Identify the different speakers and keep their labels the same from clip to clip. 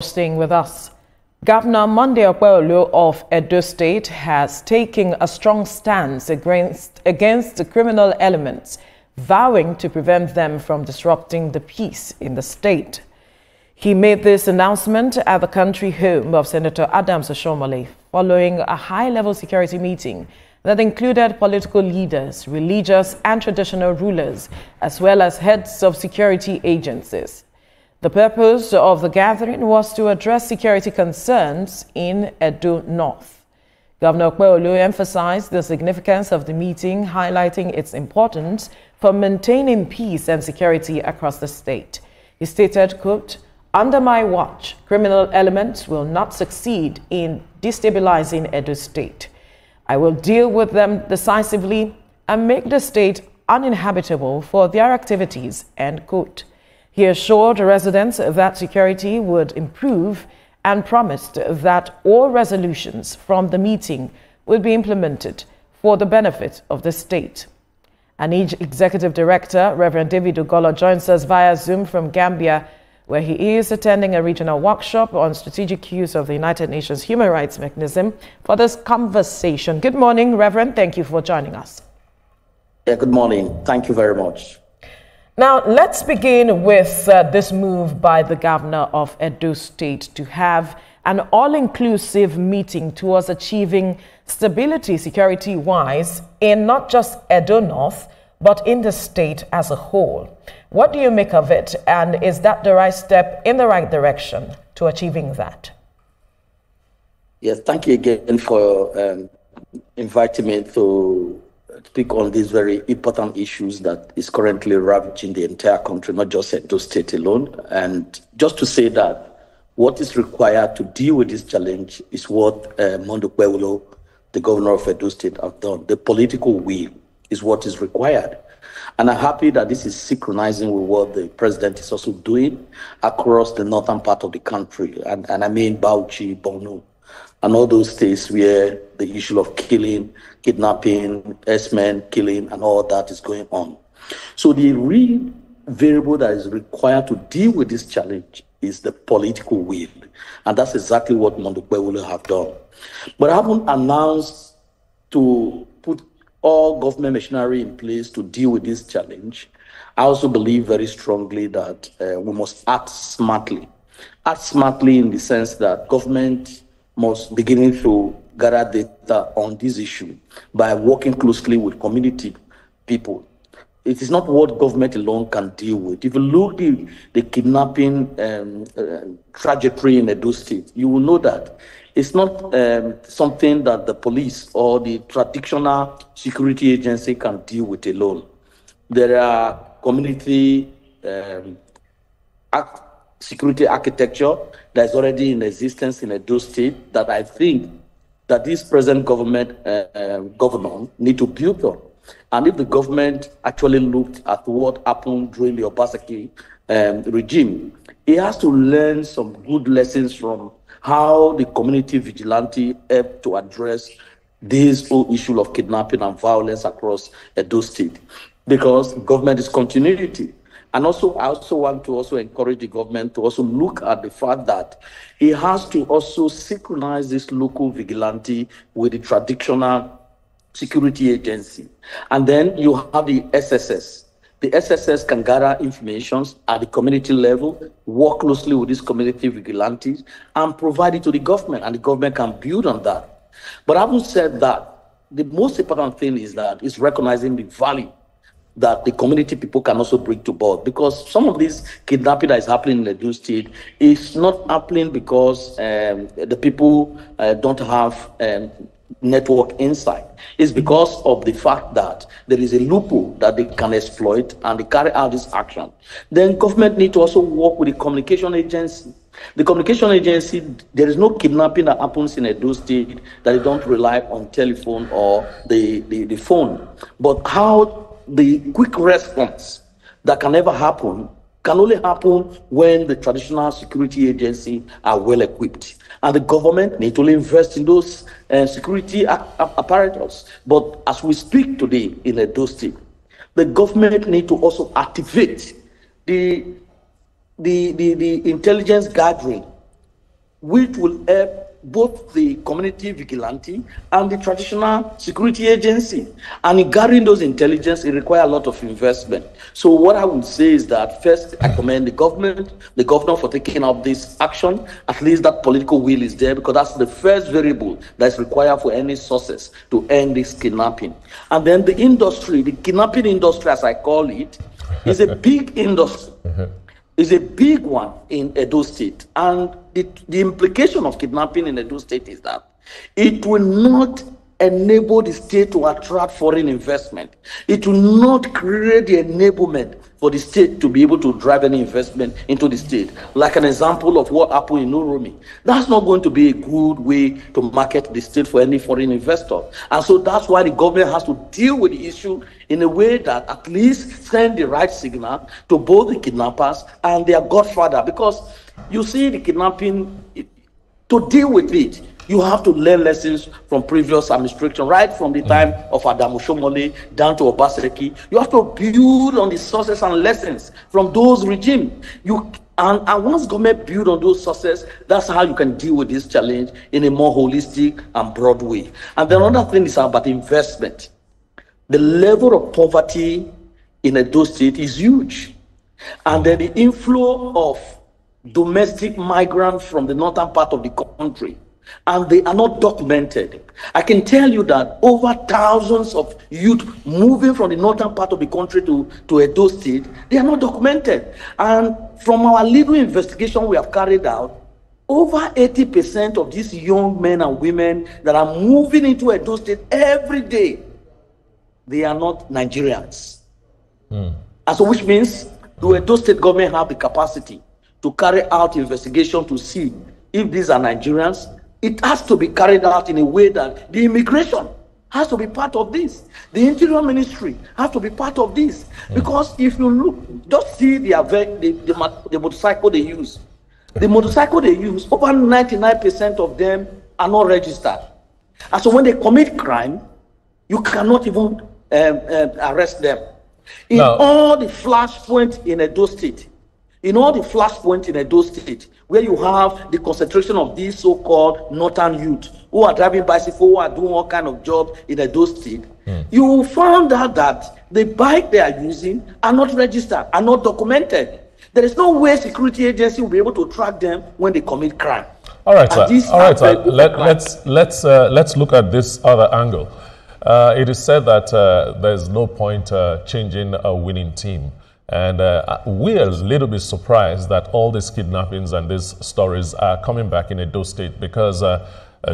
Speaker 1: Staying with us. Governor Monday Okpebholo of Edo State has taken a strong stance against the criminal elements, vowing to prevent them from disrupting the peace in the state. He made this announcement at the country home of Senator Adams Oshiomhole following a high-level security meeting that included political leaders, religious and traditional rulers, as well as heads of security agencies. The purpose of the gathering was to address security concerns in Edo North. Governor Okpebholo emphasized the significance of the meeting, highlighting its importance for maintaining peace and security across the state. He stated, quote, "Under my watch, criminal elements will not succeed in destabilizing Edo State. I will deal with them decisively and make the state uninhabitable for their activities," end quote. He assured residents that security would improve and promised that all resolutions from the meeting would be implemented for the benefit of the state. An Executive Director, Reverend David Ugolo, joins us via Zoom from Gambia, where he is attending a regional workshop on strategic use of the United Nations Human Rights Mechanism for this conversation. Good morning, Reverend. Thank you for joining us.
Speaker 2: Yeah, good morning. Thank you very much.
Speaker 1: Now, let's begin with this move by the governor of Edo State to have an all-inclusive meeting towards achieving stability security-wise in not just Edo North, but in the state as a whole. What do you make of it, and is that the right step in the right direction to achieving that?
Speaker 2: Yes, thank you again for inviting me to speak on these very important issues that is currently ravaging the entire country, not just Edo State alone. And just to say that what is required to deal with this challenge is what Monday Okpebholo, the governor of Edo State, have done. The political will is what is required. And I'm happy that this is synchronizing with what the president is also doing across the northern part of the country. And I mean Bauchi, Borno, and all those states where the issue of killing, kidnapping, S-men killing, and all that is going on. So the real variable that is required to deal with this challenge is the political will. And that's exactly what Monday Okpebholo have done. But I haven't announced to put all government machinery in place to deal with this challenge. I also believe very strongly that we must act smartly. Act smartly in the sense that government must begin to gather data on this issue by working closely with community people. It is not what government alone can deal with. If you look at the kidnapping trajectory in Edo State, you will know that it's not something that the police or the traditional security agency can deal with alone. There are community security architecture that is already in existence in Edo State that I think that this present government governor need to build on. And if the government actually looked at what happened during the Obaseki regime, it has to learn some good lessons from how the community vigilante helped to address this whole issue of kidnapping and violence across Edo State, because government is continuity. And also, I also want to encourage the government to also look at the fact that it has to also synchronize this local vigilante with the traditional security agency. And then you have the SSS. The SSS can gather information at the community level, work closely with these community vigilantes, and provide it to the government, and the government can build on that. But having said that, the most important thing is that it's recognizing the value that the community people can also bring to board, because some of this kidnapping that is happening in the Edo State is not happening because the people don't have network insight. It's because of the fact that there is a loophole that they can exploit and they carry out this action. Then government need to also work with the communication agency. The communication agency, there is no kidnapping that happens in Edo State that they don't rely on telephone or the phone. But how the quick response that can never happen can only happen when the traditional security agency are well equipped. And the government need to invest in those security apparatus. But as we speak today in Edo State, the government need to also activate the intelligence gathering which will help both the community vigilante and the traditional security agency. And in gathering those intelligence, it requires a lot of investment. So what I would say is that first, I commend the governor for taking up this action. At least that political will is there, because that's the first variable that's required for any success to end this kidnapping. And then the industry, the kidnapping industry, as I call it, is a big industry. Is a big one in Edo State. And the implication of kidnapping in Edo State is that it will not enable the state to attract foreign investment. It will not create the enablement for the state to be able to drive any investment into the state. Like an example of what happened in Uromi. That's not going to be a good way to market the state for any foreign investor. And so that's why the government has to deal with the issue in a way that at least send the right signal to both the kidnappers and their godfather. Because you see, the kidnapping, to deal with it, you have to learn lessons from previous administration, right from the time of Adamu Shomole down to Obaseki. You have to build on the sources and lessons from those regimes. And once government build on those sources, that's how you can deal with this challenge in a more holistic and broad way. And then another thing is about investment. The level of poverty in Edo State is huge. And then the inflow of domestic migrants from the northern part of the country, and they are not documented. I can tell you that over thousands of youth moving from the northern part of the country to Edo State, they are not documented. And from our legal investigation we have carried out, over 80% of these young men and women that are moving into Edo State every day, they are not Nigerians. And so which means the Edo State government have the capacity to carry out investigation to see if these are Nigerians. It has to be carried out in a way that the immigration has to be part of this. The Interior Ministry has to be part of this. Because if you look, just see the motorcycle they use. The motorcycle they use, over 99% of them are not registered. And so when they commit crime, you cannot even arrest them. In all the flashpoints in Edo State, where you have the concentration of these so-called northern youth who are driving bicycles, who are doing all kind of jobs in Edo State, you found out that the bike they are using are not registered, are not documented. There is no way security agency will be able to track them when they commit crime.
Speaker 3: All right, sir. All right, sir. Let's look at this other angle. It is said that there's no point changing a winning team. And we are a little bit surprised that all these kidnappings and these stories are coming back in Edo State, because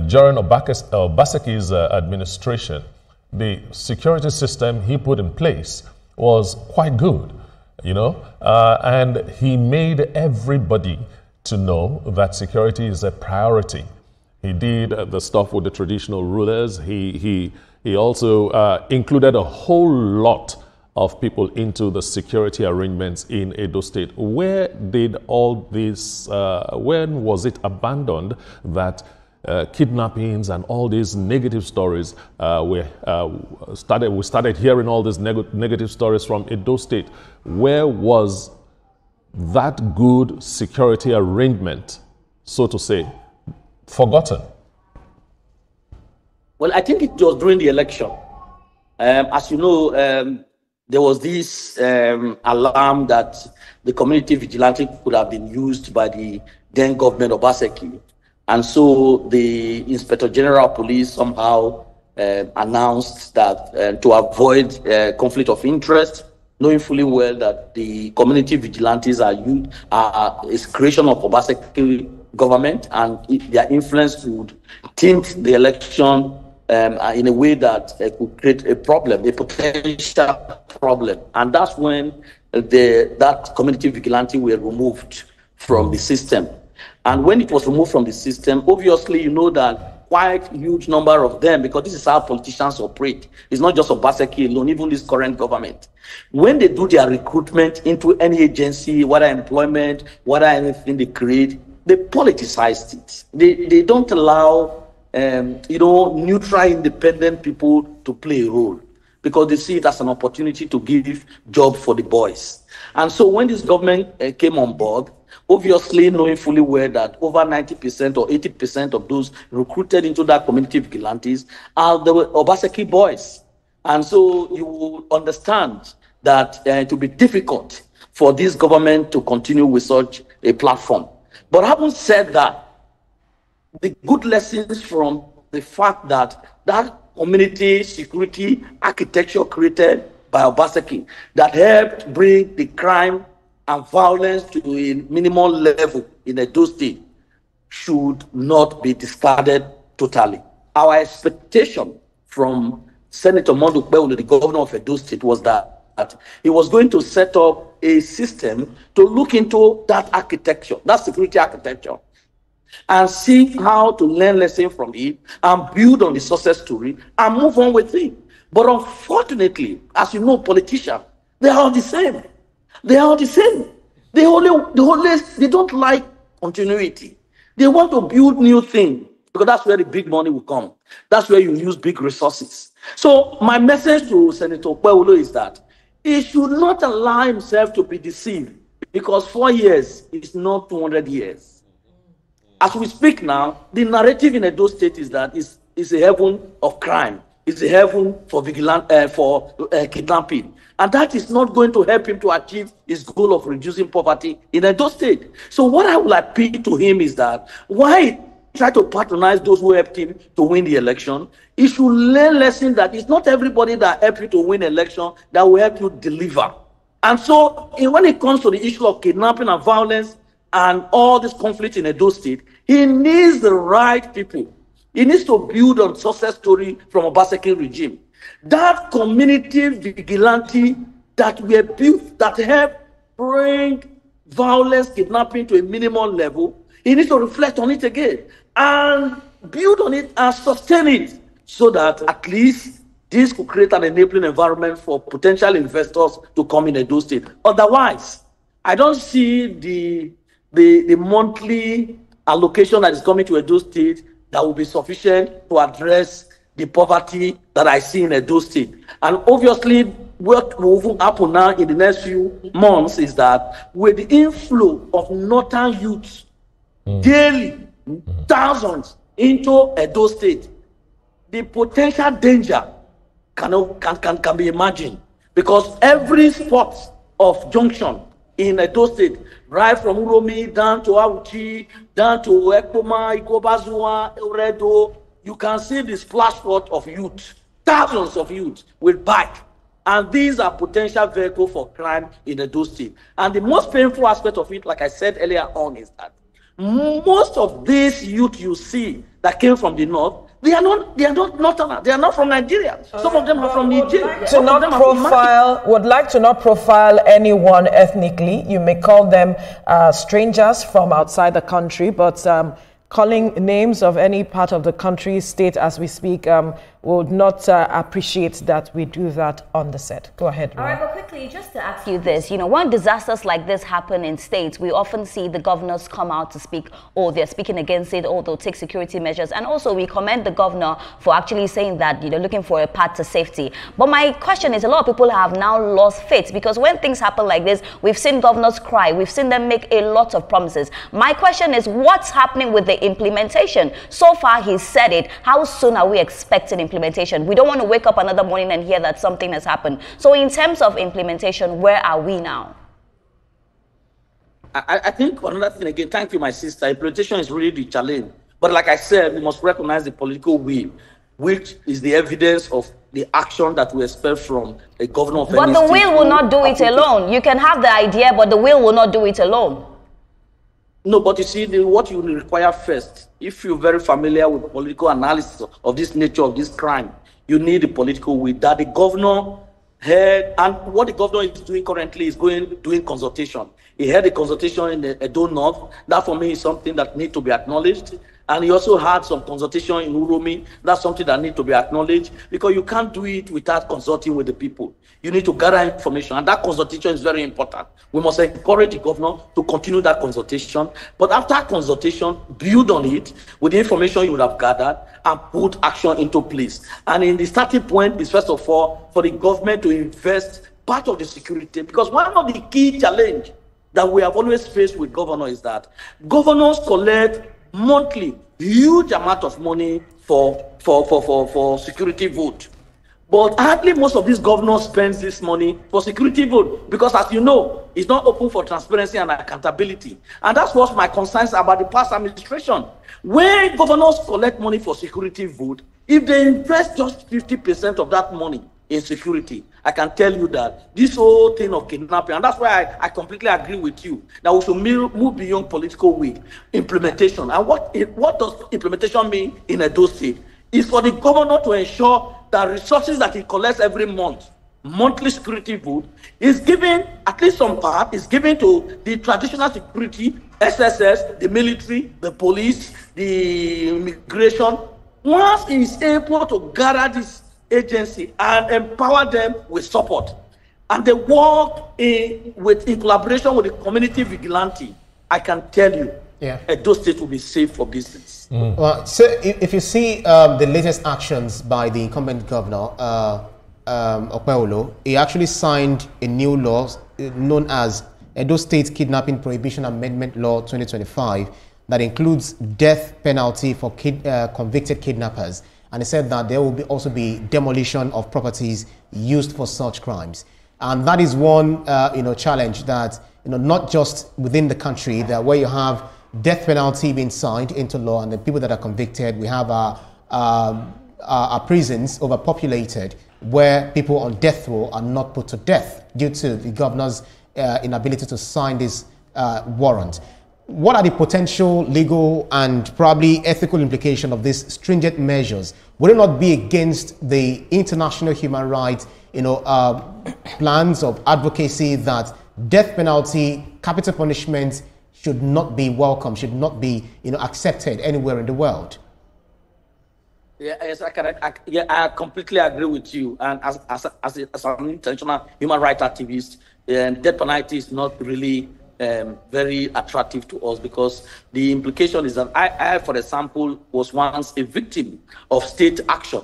Speaker 3: during Obaseki's administration, the security system he put in place was quite good, and he made everybody to know that security is a priority. He did the stuff with the traditional rulers. He also included a whole lot of people into the security arrangements in Edo State. Where did all this, when was it abandoned that kidnappings and all these negative stories we started hearing all these negative stories from Edo State? Where was that good security arrangement, so to say, forgotten?
Speaker 2: Well, I think it was during the election. As you know, there was this alarm that the community vigilante could have been used by the then government of Obaseki. And so the Inspector General of Police somehow announced that to avoid conflict of interest, knowing fully well that the community vigilantes are a creation of Obaseki government, and their influence would tint the election in a way that could create a problem, a potential problem. And that's when that community vigilante were removed from the system. And when it was removed from the system, obviously you know that quite huge number of them, because this is how politicians operate. It's not just Obaseki alone, even this current government. When they do their recruitment into any agency, whether employment, whether anything they create, they politicized it. They don't allow neutral, independent people to play a role, because they see it as an opportunity to give job for the boys. And so when this government came on board, Obviously, knowing fully well that over 90% or 80% of those recruited into that community vigilantes are the Obaseki boys. And so you will understand that it will be difficult for this government to continue with such a platform. But having said that, the good lessons from the fact that that community security architecture created by Obaseki that helped bring the crime and violence to a minimal level in Edo State should not be discarded totally. Our expectation from Senator Monday Okpebholo, the governor of Edo State, was that he was going to set up a system to look into that architecture, that security architecture, and see how to learn lessons from it and build on the success story and move on with it. But unfortunately, as you know, politicians, they are all the same. They are all the same. They don't like continuity. They want to build new things because that's where the big money will come. That's where you use big resources. So my message to Senator Okpebholo is that he should not allow himself to be deceived because 4 years is not 200 years. As we speak now, the narrative in Edo State is that it's a heaven of crime. It's a heaven for kidnapping. And that is not going to help him to achieve his goal of reducing poverty in Edo State. So what I would appeal to him is that why try to patronize those who helped him to win the election? He should learn lesson that it's not everybody that helped you to win election that will help you deliver. And so when it comes to the issue of kidnapping and violence and all this conflict in Edo State, he needs the right people. He needs to build on success story from Obaseki regime. That community vigilante that were built, that helped bring violence, kidnapping to a minimum level, he needs to reflect on it again and build on it and sustain it so that at least this could create an enabling environment for potential investors to come in Edo State. Otherwise, I don't see the monthly allocation that is coming to Edo State that will be sufficient to address the poverty that I see in Edo State. And obviously, what will happen now in the next few months is that with the inflow of northern youths daily, thousands into Edo State, the potential danger can be imagined because every spot of junction in Edo State, right from Uromi down to Auchi, down to Ekpoma, Ikobazua, Uredo, you can see the splash spot of youth, thousands of youth with bike. And these are potential vehicles for crime in Edo State. And the most painful aspect of it, like I said earlier on, is that most of these youth you see that came from the north, they are not northern. They are not from Nigeria. Some of them are from Nigeria.
Speaker 1: Would like to not profile anyone ethnically. You may call them strangers from outside the country, but calling names of any part of the country, state as we speak, would not appreciate that we do that on the set. Go ahead,
Speaker 4: All right, but quickly, just to ask you this, when disasters like this happen in states, we often see the governors come out to speak, or they're speaking against it, or they'll take security measures. And also, we commend the governor for actually saying that, looking for a path to safety. But my question is, a lot of people have now lost faith because when things happen like this, we've seen governors cry, we've seen them make a lot of promises. My question is, what's happening with the implementation? So far, he said it. How soon are we expecting implementation? We don't want to wake up another morning and hear that something has happened. So in terms of implementation, where are we now?
Speaker 2: I think another thing again, thank you, my sister, implementation is really the challenge. But like I said, we must recognize the political will, which is the evidence of the action that we expect from a governor of
Speaker 4: But the will will not do it alone. You can have the idea, but the will not do it alone.
Speaker 2: No, but you see, what you require first, if you're very familiar with political analysis of this nature of this crime, you need the political will that the governor had, and what the governor is doing currently is doing consultation. He had a consultation in the Edo North. That for me is something that needs to be acknowledged. And he also had some consultation in Uromi. That's something that needs to be acknowledged because you can't do it without consulting with the people. You need to gather information, and that consultation is very important. We must encourage the governor to continue that consultation. But after consultation, build on it with the information you would have gathered and put action into place. And in the starting point is, first of all, for the government to invest part of the security, because one of the key challenges that we have always faced with governors is that governors collect monthly huge amount of money for security vote. But hardly most of these governors spend this money for security vote because, as you know, it's not open for transparency and accountability. And that's what my concerns about the past administration. When governors collect money for security vote, if they invest just 50% of that money in security, I can tell you that this whole thing of kidnapping, and that's why I completely agree with you, that we should move beyond political will, implementation. And what does implementation mean in Edo State? It's for the governor to ensure that resources that he collects every month, monthly security vote, is given, at least some part, is given to the traditional security, SSS, the military, the police, the immigration. Once he is able to gather this agency and empower them with support, and they work in collaboration with the community vigilante, I can tell you, Edo State will be safe for business.
Speaker 5: Well, so if you see the latest actions by the incumbent governor, Okpebholo, he actually signed a new law known as Edo State Kidnapping Prohibition Amendment Law 2025 that includes death penalty for convicted kidnappers. And he said that there will also be demolition of properties used for such crimes. And that is one challenge that, not just within the country, that where you have death penalty being signed into law and the people that are convicted, we have our prisons overpopulated where people on death row are not put to death due to the governor's inability to sign this warrant. What are the potential legal and probably ethical implications of these stringent measures? Would it not be against the international human rights, plans of advocacy that death penalty, capital punishment should not be welcome, should not be, accepted anywhere in the world?
Speaker 2: Yes, I completely agree with you. And as an international human rights activist, death penalty is not really very attractive to us because the implication is that I, for example, was once a victim of state action.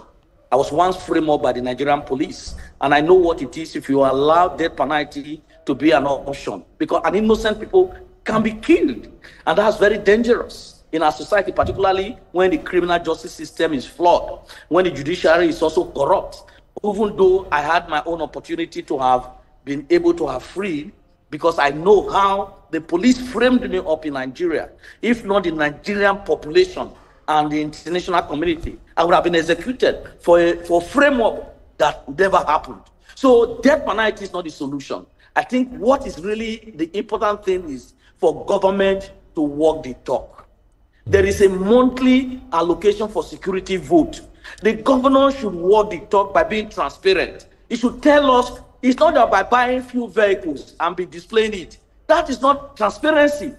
Speaker 2: I was once framed up by the Nigerian police, and I know what it is if you allow death penalty to be an option, because an innocent people can be killed, and that's very dangerous in our society, particularly when the criminal justice system is flawed, when the judiciary is also corrupt. Even though I had my own opportunity to have been able to have freed, because I know how the police framed me up in Nigeria. If not the Nigerian population and the international community, I would have been executed for frame up that never happened. So death penalty is not the solution. I think what is really the important thing is for government to walk the talk. There is a monthly allocation for security vote. The governor should walk the talk by being transparent. He should tell us. It's not that by buying few vehicles and be displaying it. That is not transparency.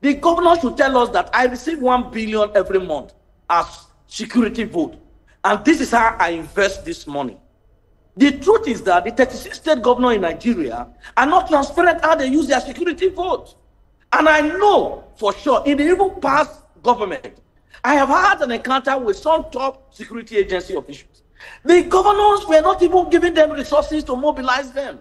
Speaker 2: The governor should tell us that I receive 1 billion every month as security vote. And this is how I invest this money. The truth is that the 36 state governors in Nigeria are not transparent how they use their security vote. And I know for sure, in the even past government, I have had an encounter with some top security agency officials. The governors were not even giving them resources to mobilize them.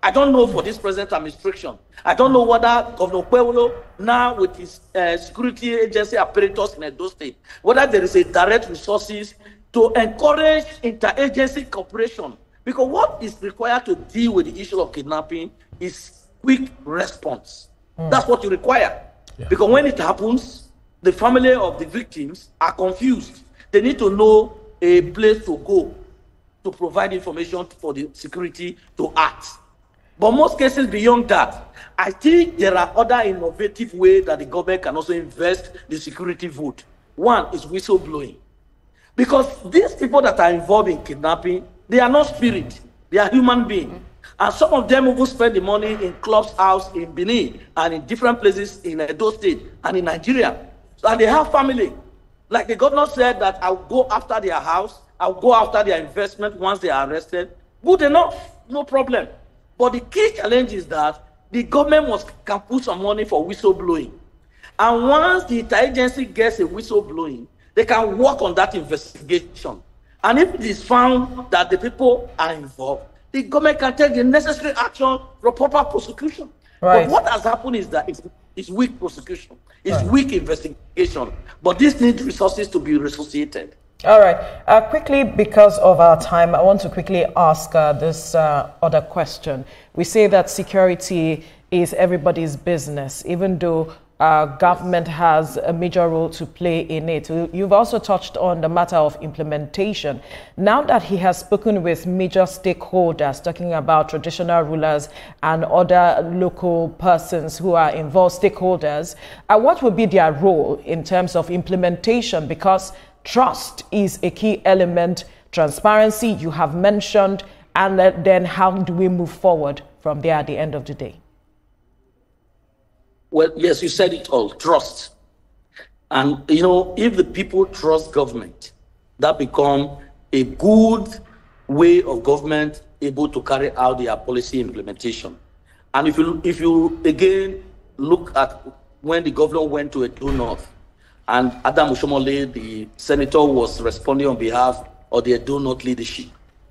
Speaker 2: I don't know for this present administration. I don't know whether Governor Okpebholo, now with his security agency apparatus in Edo State, whether there is a direct resources to encourage interagency cooperation. Because what is required to deal with the issue of kidnapping is quick response. That's what you require. Yeah. Because when it happens, the family of the victims are confused. They need to know a place to go to provide information for the security to act. But most cases beyond that, I think there are other innovative ways that the government can also invest the security vote. One is whistleblowing. Because these people that are involved in kidnapping, they are not spirit, they are human beings. And some of them will spend the money in clubs house in Benin and in different places in Edo State and in Nigeria. And they have family. Like the governor said that I'll go after their house, I'll go after their investment once they are arrested. Good enough, no problem. But the key challenge is that the government can put some money for whistleblowing. And once the interagency gets a whistleblowing, they can work on that investigation. And if it is found that the people are involved, the government can take the necessary action for proper prosecution.
Speaker 1: Right.
Speaker 2: But what has happened is that it's weak prosecution, it's weak investigation, but this needs resources to be resuscitated.
Speaker 1: All right. Quickly, because of our time, I want to quickly ask this other question. We say that security is everybody's business, even though government has a major role to play in it. You've also touched on the matter of implementation. Now that he has spoken with major stakeholders, talking about traditional rulers and other local persons who are involved, stakeholders, what will be their role in terms of implementation? Because trust is a key element, transparency you have mentioned, and then how do we move forward from there at the end of the day?
Speaker 2: Well, yes, you said it all, trust. And, you know, if the people trust government, that become a good way of government able to carry out their policy implementation. And if you again look at when the governor went to Edo North, and Adam Oshomole, the senator, was responding on behalf of the Edo North leadership,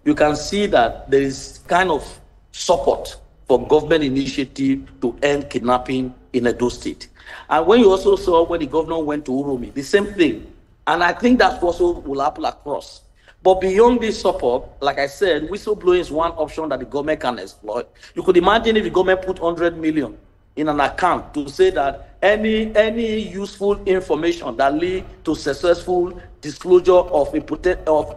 Speaker 2: you can see that there is kind of support for government initiative to end kidnapping in Edo State. And when you also saw when the governor went to Uromi, the same thing. And I think that also will happen across. But beyond this support, like I said, whistleblowing is one option that the government can exploit. You could imagine if the government put 100 million in an account to say that any useful information that lead to successful disclosure of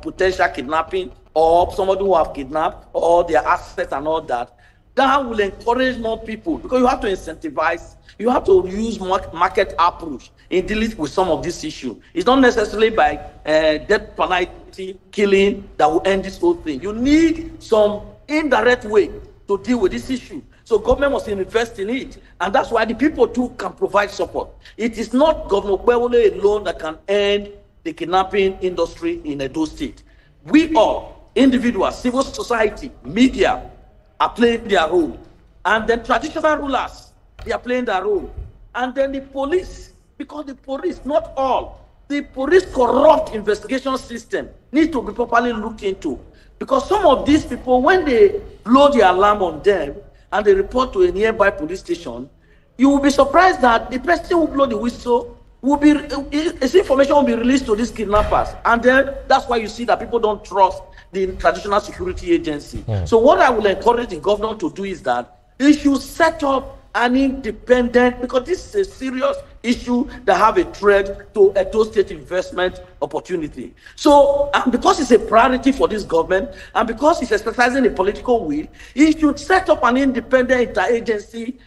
Speaker 2: potential kidnapping or somebody who have kidnapped or their assets and all that, that will encourage more people, because you have to incentivize, you have to use market approach in dealing with some of this issue. It's not necessarily by death penalty, killing that will end this whole thing. You need some indirect way to deal with this issue. So government must invest in it. And that's why the people too can provide support. It is not Governor Okpebholo alone that can end the kidnapping industry in Edo State. We all, individuals, civil society, media, are playing their role. And then traditional rulers, they are playing their role. And then the police, because the police, not all, the police corrupt investigation system needs to be properly looked into. Because some of these people, when they blow the alarm on them and they report to a nearby police station, you will be surprised that the person who blow the whistle will be, this information will be released to these kidnappers. And then that's why you see that people don't trust the traditional security agency. So what I will encourage the governor to do is that he should set up an independent, because this is a serious issue that have a threat to Edo State investment opportunity. So, and because it's a priority for this government, and because it's exercising a political will, he should set up an independent interagency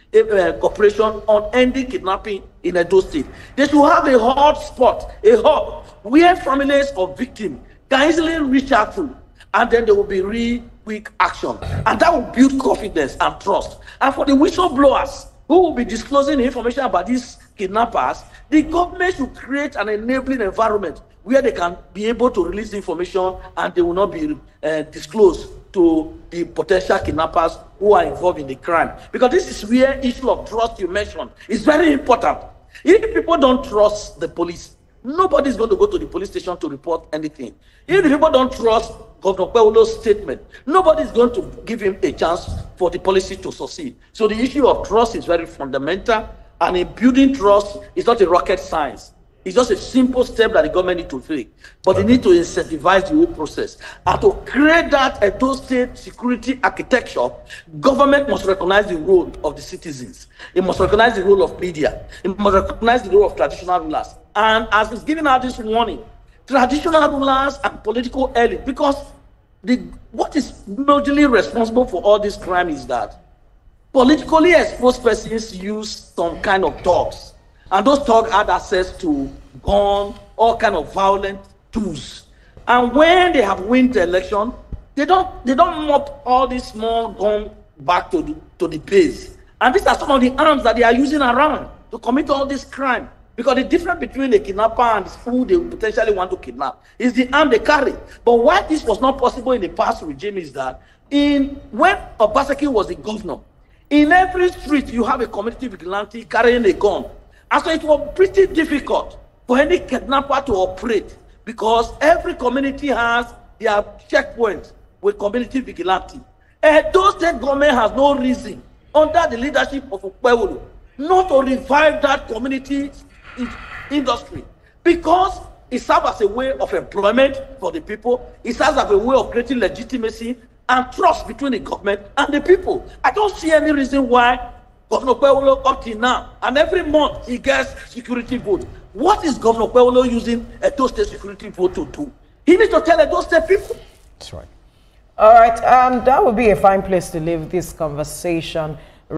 Speaker 2: cooperation on ending kidnapping in Edo State. They should have a hot spot, a hub, where families of victims can easily reach out to, and then there will be real quick action. And that will build confidence and trust. And for the whistleblowers who will be disclosing information about these kidnappers, the government should create an enabling environment where they can be able to release the information and they will not be disclosed to the potential kidnappers who are involved in the crime. Because this is where issue of trust you mentioned is very important. If people don't trust the police, nobody's going to go to the police station to report anything. If the people don't trust Governor Okpebholo's statement, nobody's going to give him a chance for the policy to succeed. So the issue of trust is very fundamental, and in building trust is not a rocket science. It's just a simple step that the government needs to take. But they need to incentivize the whole process. And to create that Edo State security architecture, government must recognize the role of the citizens. It must recognize the role of media. It must recognize the role of traditional rulers. And as it's giving out this warning, traditional rulers and political elite, because what is majorly responsible for all this crime is that politically exposed persons use some kind of thugs. And those thugs had access to gun, all kind of violent tools. And when they have won the election, they don't mop all these small guns back to the base. And these are some of the arms that they are using around to commit all this crime. Because the difference between a kidnapper and who they potentially want to kidnap is the arm they carry. But why this was not possible in the past regime is that when Obaseki was the governor, in every street you have a community vigilante carrying a gun. And so it was pretty difficult for any kidnapper to operate, because every community has their checkpoints with community vigilante. And those state government has no reason under the leadership of Okpebholo, not to revive that community industry, because it serves as a way of employment for the people. It serves as a way of creating legitimacy and trust between the government and the people. I don't see any reason why Governor Okpebholo up till now, and every month he gets security vote. What is Governor Okpebholo using Edo State security vote to do? He needs to tell Edo State people.
Speaker 5: That's right.
Speaker 1: All right, that would be a fine place to leave this conversation.